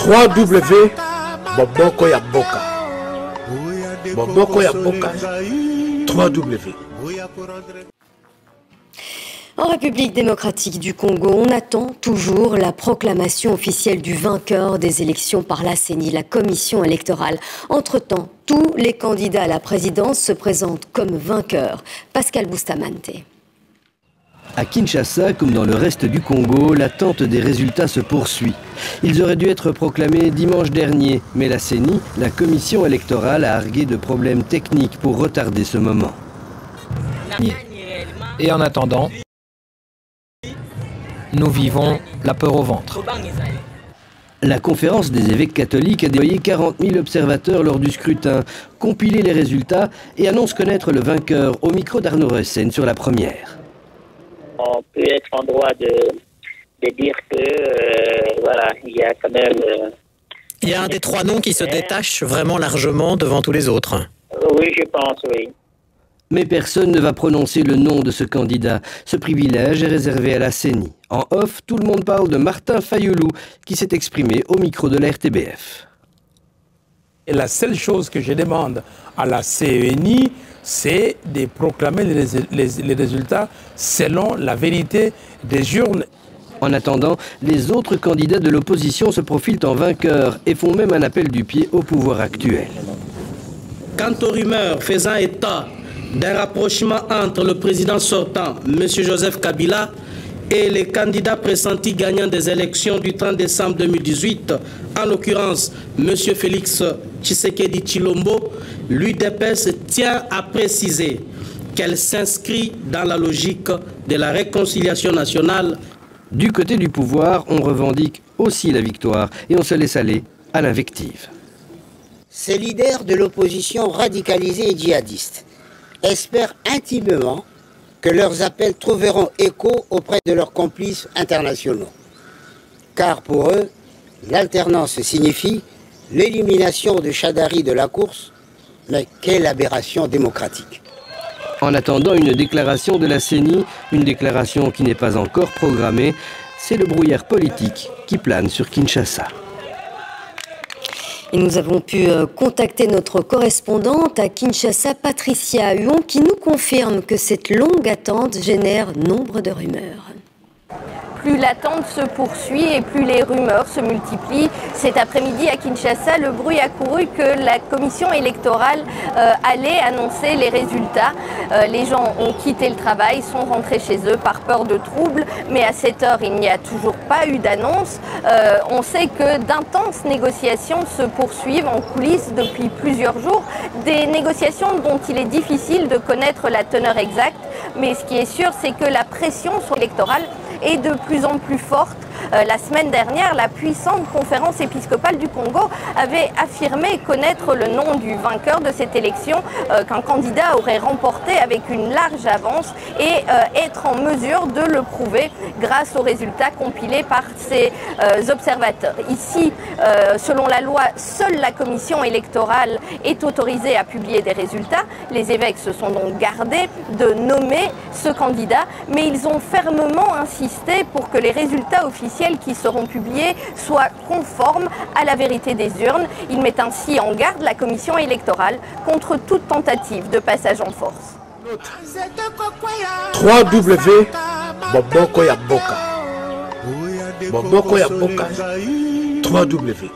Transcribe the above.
3W Boboko ya Boka. Boboko ya Boka. 3W. En République démocratique du Congo, on attend toujours la proclamation officielle du vainqueur des élections par la CENI, la commission électorale. Entre-temps, tous les candidats à la présidence se présentent comme vainqueurs. Pascal Bustamante. À Kinshasa, comme dans le reste du Congo, l'attente des résultats se poursuit. Ils auraient dû être proclamés dimanche dernier, mais la CENI, la commission électorale, a argué de problèmes techniques pour retarder ce moment. Et en attendant, nous vivons la peur au ventre. La conférence des évêques catholiques a déployé 40 000 observateurs lors du scrutin, compilé les résultats et annonce connaître le vainqueur au micro d'Arnaud Ressen sur la première. On peut être en droit de dire que, voilà, il y a quand même... Il y a un des trois noms qui se détache vraiment largement devant tous les autres. Oui, je pense, oui. Mais personne ne va prononcer le nom de ce candidat. Ce privilège est réservé à la CENI. En off, tout le monde parle de Martin Fayoulou, qui s'est exprimé au micro de la RTBF. Et la seule chose que je demande à la CENI, c'est de proclamer les résultats selon la vérité des urnes. En attendant, les autres candidats de l'opposition se profilent en vainqueurs et font même un appel du pied au pouvoir actuel. Quant aux rumeurs faisant état d'un rapprochement entre le président sortant, M. Joseph Kabila, et les candidats pressentis gagnants des élections du 30 décembre 2018, en l'occurrence M. Félix Tshisekedi Tshilombo, l'UDPS tient à préciser qu'elle s'inscrit dans la logique de la réconciliation nationale. Du côté du pouvoir, on revendique aussi la victoire et on se laisse aller à l'invective. Ces leaders de l'opposition radicalisés et djihadistes espèrent intimement que leurs appels trouveront écho auprès de leurs complices internationaux. Car pour eux, l'alternance signifie l'élimination de Chadari de la course, mais quelle aberration démocratique. En attendant une déclaration de la CENI, une déclaration qui n'est pas encore programmée, c'est le brouillard politique qui plane sur Kinshasa. Et nous avons pu contacter notre correspondante à Kinshasa, Patricia Huon, qui nous confirme que cette longue attente génère nombre de rumeurs. Plus l'attente se poursuit et plus les rumeurs se multiplient. Cet après-midi à Kinshasa, le bruit a couru que la commission électorale allait annoncer les résultats. Les gens ont quitté le travail, sont rentrés chez eux par peur de troubles, mais à cette heure, il n'y a toujours pas eu d'annonce. On sait que d'intenses négociations se poursuivent en coulisses depuis plusieurs jours, des négociations dont il est difficile de connaître la teneur exacte, mais ce qui est sûr, c'est que la pression sur l'électoral est de plus en plus forte. La semaine dernière, la puissante conférence épiscopale du Congo avait affirmé connaître le nom du vainqueur de cette élection, qu'un candidat aurait remporté avec une large avance et être en mesure de le prouver grâce aux résultats compilés par ses observateurs. Ici, selon la loi, seule la commission électorale est autorisée à publier des résultats. Les évêques se sont donc gardés de nommer ce candidat, mais ils ont fermement insisté pour que les résultats officiels qui seront publiés soient conformes à la vérité des urnes. Ils mettent ainsi en garde la commission électorale contre toute tentative de passage en force. 3W Boboko ya Boka. Boboko ya Boka. 3W.